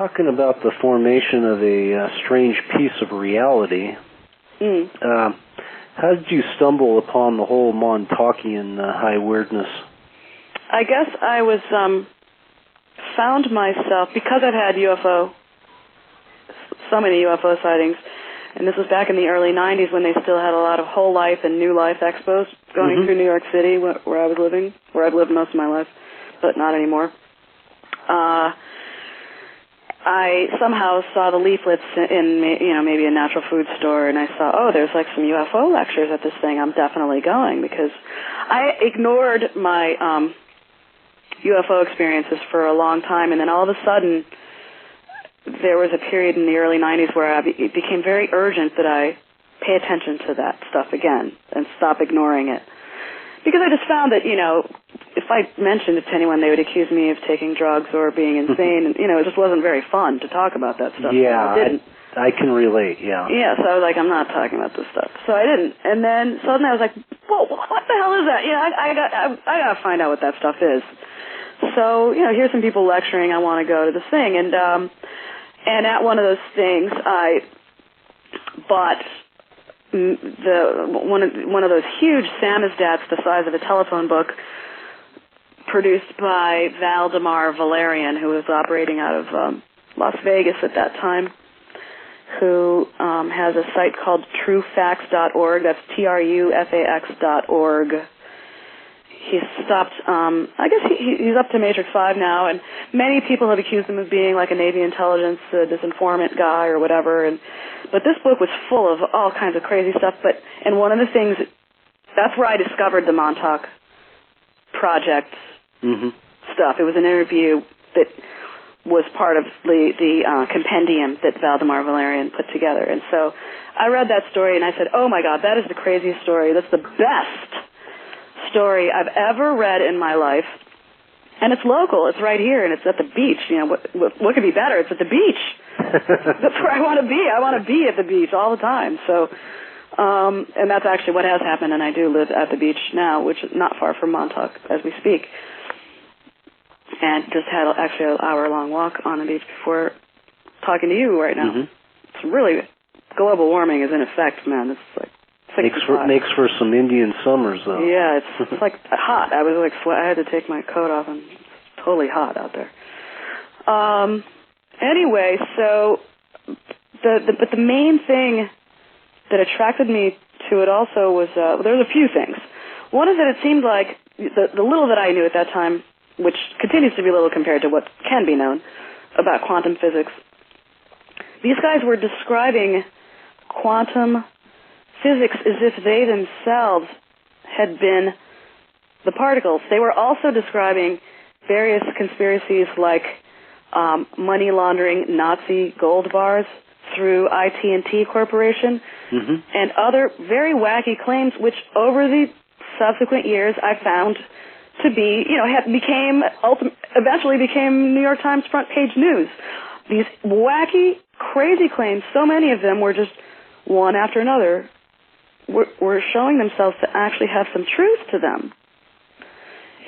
talking about the formation of a strange piece of reality. How did you stumble upon the whole Montaukian high weirdness? I guess I was found myself, because I've had so many UFO sightings, and this was back in the early 90s when they still had a lot of whole life and new life expos going through New York City where I was living, where I've lived most of my life, but not anymore. I somehow saw the leaflets in, maybe a natural food store, and I saw, there's like some UFO lectures at this thing. I'm definitely going, because I ignored my UFO experiences for a long time, and then all of a sudden there was a period in the early 90s where it became very urgent that I pay attention to that stuff again and stop ignoring it. Because I just found that, if I mentioned it to anyone, they would accuse me of taking drugs or being insane, and, it just wasn't very fun to talk about that stuff. Yeah, I can relate, yeah. Yeah, so I was like, I'm not talking about this stuff. So I didn't. And then suddenly I was like, whoa, what the hell is that? I got to find out what that stuff is. So, here's some people lecturing. I want to go to this thing. And at one of those things, I bought one of those huge samizdats the size of a telephone book produced by Valdemar Valerian, who was operating out of Las Vegas at that time, who has a site called truefacts.org. That's trufax.org. He's stopped, I guess he's up to Matrix 5 now, and many people have accused him of being like a Navy intelligence disinformant guy or whatever, but this book was full of all kinds of crazy stuff, and one of the things, that's where I discovered the Montauk Project stuff. It was an interview that was part of the compendium that Valdemar Valerian put together, and so I read that story and I said, oh my God, that is the craziest story. That's the best story I've ever read in my life, and it's local. It's right here, and it's at the beach. What could be better? It's at the beach. That's where I want to be. I want to be at the beach all the time. So, and that's actually what has happened, and I do live at the beach now, which is not far from Montauk as we speak, and just had actually an hour-long walk on the beach before talking to you right now. It's really, global warming is in effect, man. It's like Makes for some Indian summers, though. Yeah, it's like hot. I was like I had to take my coat off, and it's totally hot out there. Anyway, so but the main thing that attracted me to it also was there was a few things. One is that it seemed like the little that I knew at that time, which continues to be little compared to what can be known about quantum physics. These guys were describing quantum physics as if they themselves had been the particles. They were also describing various conspiracies like money laundering Nazi gold bars through IT&T Corporation and other very wacky claims, which over the subsequent years I found to be, eventually became New York Times front page news. These wacky, crazy claims, so many of them were just one after another, were showing themselves to actually have some truth to them.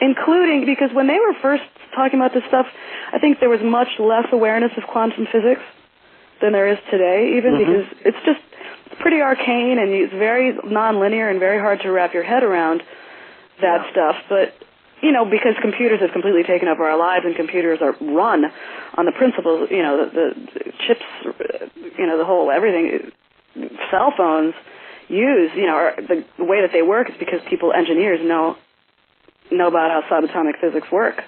Including, because when they were first talking about this stuff, I think there was much less awareness of quantum physics than there is today, even because it's pretty arcane and it's very nonlinear and very hard to wrap your head around that stuff. But, because computers have completely taken over our lives and computers are run on the principles, the chips, the whole everything, cell phones use, the way that they work is because engineers know about how subatomic physics work.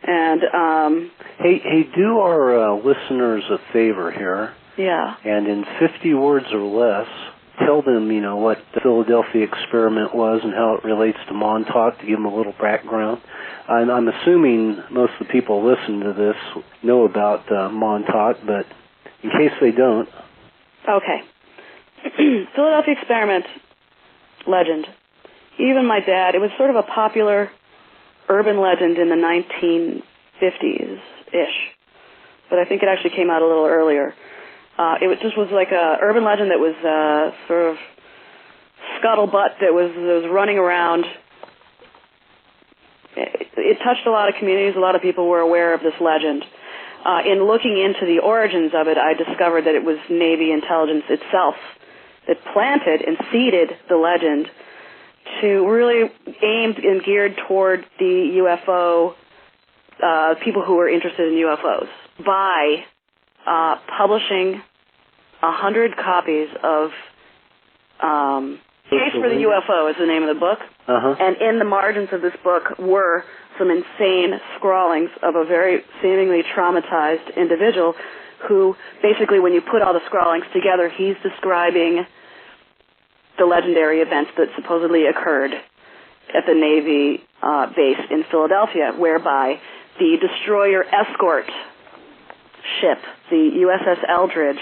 And hey, do our listeners a favor here. Yeah. And in 50 words or less, tell them, what the Philadelphia experiment was and how it relates to Montauk, to give them a little background. I'm assuming most of the people listening to this know about Montauk, but in case they don't. Okay. Philadelphia experiment legend. Even my dad, it was sort of a popular urban legend in the 1950s-ish, but I think it actually came out a little earlier. It just was like a urban legend that was sort of scuttlebutt that was running around. It touched a lot of communities. A lot of people were aware of this legend. in looking into the origins of it, I discovered that it was Navy intelligence itself that planted and seeded the legend to really aimed and geared toward the UFO, people who were interested in UFOs, by publishing 100 copies of Case for the UFO is the name of the book. And in the margins of this book were some insane scrawlings of a very seemingly traumatized individual who basically, when you put all the scrawlings together, he's describing the legendary events that supposedly occurred at the Navy base in Philadelphia, whereby the destroyer escort ship, the USS Eldridge,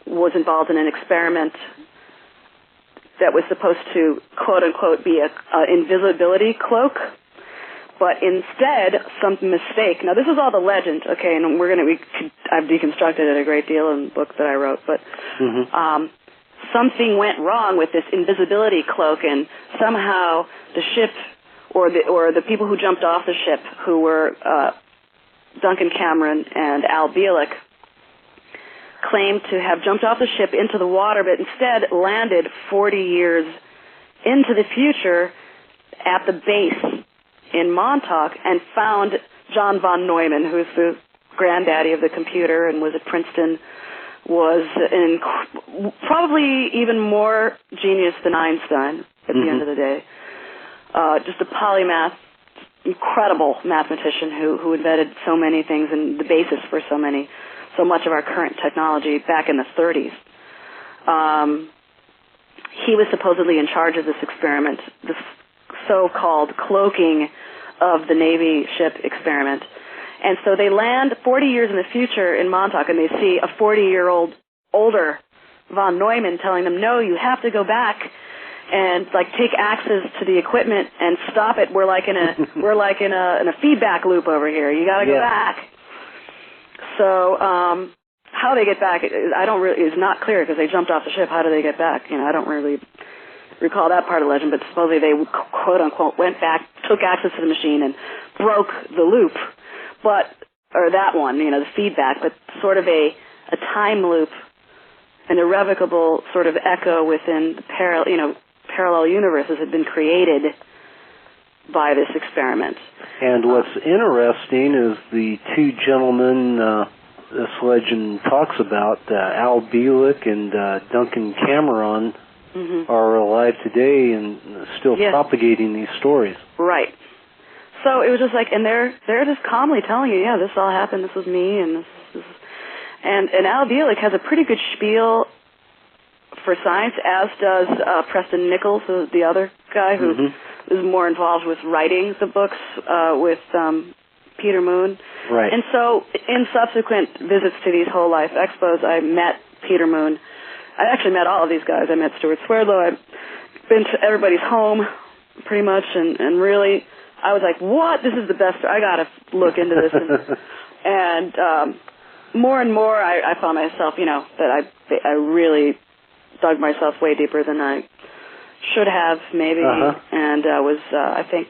was involved in an experiment that was supposed to, quote-unquote, be an invisibility cloak, but instead, some mistake. Now, this is all the legend, okay, and I've deconstructed it a great deal in the book that I wrote, but something went wrong with this invisibility cloak, and somehow the ship, or the people who jumped off the ship, who were Duncan Cameron and Al Bielek, claimed to have jumped off the ship into the water, but instead landed 40 years into the future at the base in Montauk and found John von Neumann, who's the granddaddy of the computer and was at Princeton, was probably even more genius than Einstein at the end of the day. Just a polymath, incredible mathematician who invented so many things and the basis for so much of our current technology back in the 30s. He was supposedly in charge of this experiment, this so-called cloaking of the Navy ship experiment. And so they land 40 years in the future in Montauk, and they see a 40-year-old older von Neumann telling them, no, you have to go back and take access to the equipment and stop it. We're like in a feedback loop over here. You got to go back. So how they get back is not clear because they jumped off the ship. How do they get back? I don't really recall that part of the legend, but supposedly they, quote unquote, went back, took access to the machine, and broke the loop. Or that one, the feedback, but sort of a time loop, an irrevocable sort of echo within the parallel universes had been created by this experiment. And what's interesting is the two gentlemen this legend talks about, Al Bielek and Duncan Cameron, are alive today and still propagating these stories. Right. So it was just and they're just calmly telling you, yeah, this all happened, this was me, and this is... And Al Bielek has a pretty good spiel for science, as does Preston Nichols, the other guy who is more involved with writing the books with Peter Moon. Right. And so in subsequent visits to these whole life expos, I met Peter Moon. I actually met all of these guys. I met Stuart Swerdlow. I've been to everybody's home, pretty much, and really, I was like, what? This is the best. I got to look into this. And more and more, I found myself, that I really dug myself way deeper than I should have, maybe, and was, I think,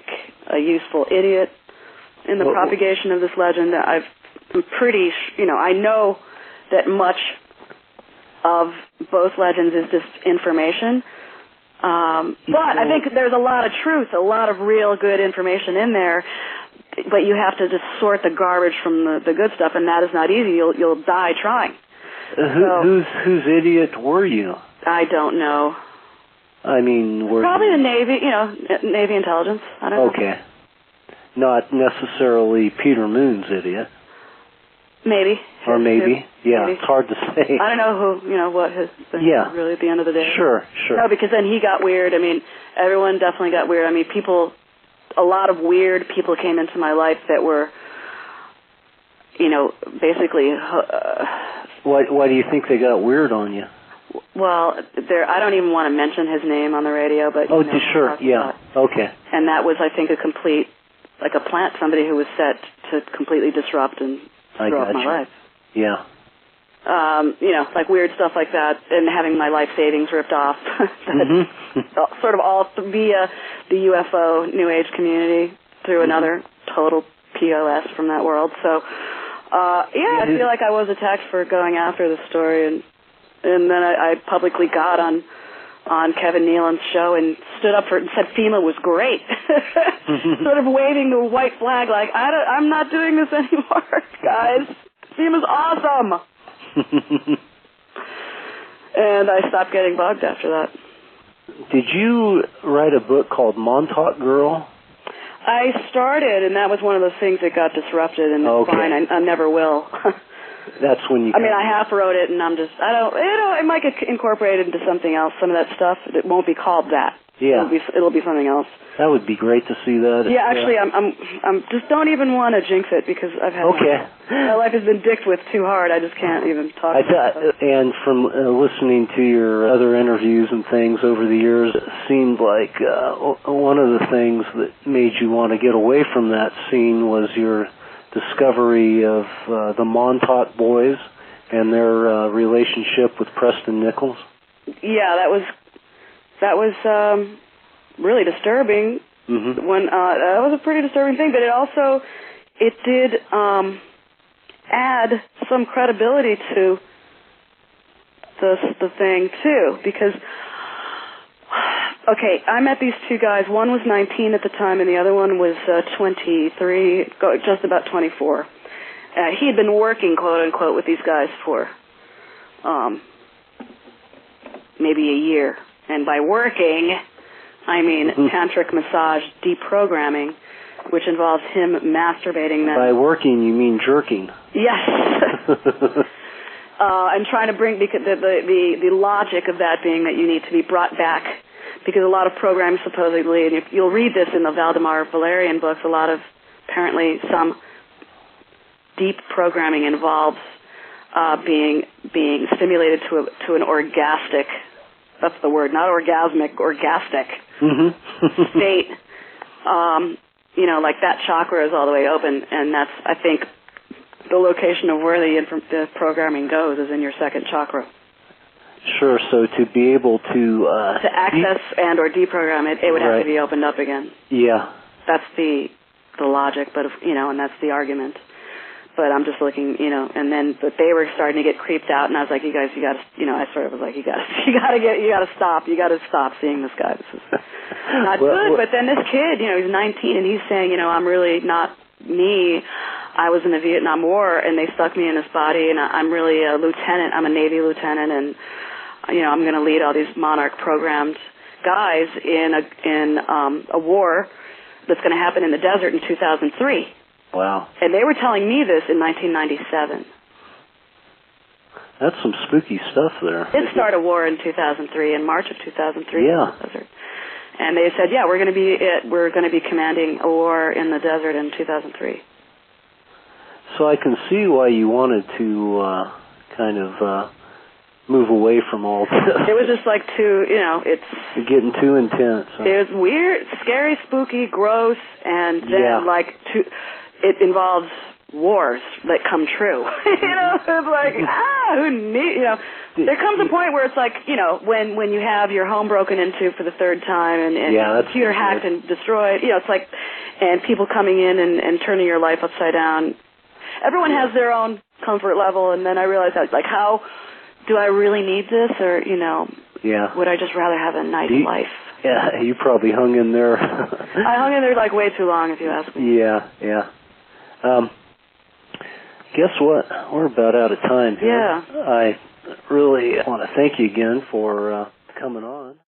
a useful idiot in the propagation of this legend. I'm pretty, I know that much of both legends is just information, but I think there's a lot of truth, a lot of real good information in there, but you have to just sort the garbage from the good stuff, and that is not easy. You'll die trying. Whose idiot were you? I don't know. I mean, probably the Navy, Navy intelligence. I don't know. Okay. Not necessarily Peter Moon's idiot. Maybe. Or maybe. Yeah, it's hard to say. I don't know what his thing was really at the end of the day. Sure. No, because then he got weird. I mean, everyone definitely got weird. I mean, a lot of weird people came into my life that were, basically... Why do you think they got weird on you? Well, I don't even want to mention his name on the radio, but... Oh, sure, yeah, okay. And that was, I think, a complete, a plant, somebody who was set to completely disrupt and screw up my life. Yeah. Weird stuff like that, and having my life savings ripped off. Sort of all via the UFO New Age community through another total POS from that world. So, I feel like I was attacked for going after the story, and then I publicly got on Kevin Nealon's show and stood up for it and said FEMA was great, sort of waving the white flag like, I'm not doing this anymore, guys. FEMA's awesome. And I stopped getting bugged after that. Did you write a book called Montauk Girl? I started, and that was one of those things that got disrupted, and it's fine. I never will. That's when you... I mean, I half wrote it, and it might get incorporated into something else, some of that stuff. It won't be called that. Yeah. It'll be something else. That would be great to see that. Yeah, actually, I'm just don't even want to jinx it because I've had my life has been dicked with too hard. I just can't even talk about it. And from listening to your other interviews and things over the years, it seemed like one of the things that made you want to get away from that scene was your discovery of the Montauk boys and their relationship with Preston Nichols. Yeah, that was really disturbing. Mm-hmm. When that was a pretty disturbing thing, but it did add some credibility to the thing too, because I met these two guys. One was 19 at the time, and the other one was 23, just about 24. He had been working, quote unquote, with these guys for maybe a year. And by working, I mean tantric massage deprogramming, which involves him masturbating them. By working, you mean jerking. Yes. And trying to bring the logic of that being that you need to be brought back, because a lot of programs supposedly, and you'll read this in the Valdemar Valerian books, apparently some deep programming involves being stimulated to an orgastic. That's the word, not orgasmic, orgastic state. Like that chakra is all the way open, and that's, I think, the location of where the programming goes is in your second chakra. Sure. So to be able to access and or deprogram it, would have to be opened up again. Yeah. That's the logic, but and that's the argument. But I'm just looking, but they were starting to get creeped out, and I was like, you guys, you got to, I sort of was like, you got to stop seeing this guy. This is not good. But then this kid, he's 19, and he's saying, I'm really not me. I was in the Vietnam War, and they stuck me in this body, and I'm really a lieutenant. I'm a Navy lieutenant, and I'm going to lead all these Monarch programmed guys in a war that's going to happen in the desert in 2003. Wow. And they were telling me this in 1997. That's some spooky stuff there. It started a war in 2003, in March of 2003. Yeah. In the desert. And they said, we're going to be commanding a war in the desert in 2003. So I can see why you wanted to kind of move away from all this. It was just like it's getting too intense. Huh? It was weird, scary, spooky, gross, and then it involves wars that come true. It's like, who need, there comes a point where it's like, when you have your home broken into for the third time and your computer hacked and destroyed, it's like, and people coming in and turning your life upside down. Everyone has their own comfort level, and then I realized that, like, how do I really need this, or, would I just rather have a nice life? Yeah, you probably hung in there. I hung in there like way too long, if you ask me. Yeah. Guess what? We're about out of time here. Yeah. I really want to thank you again for coming on.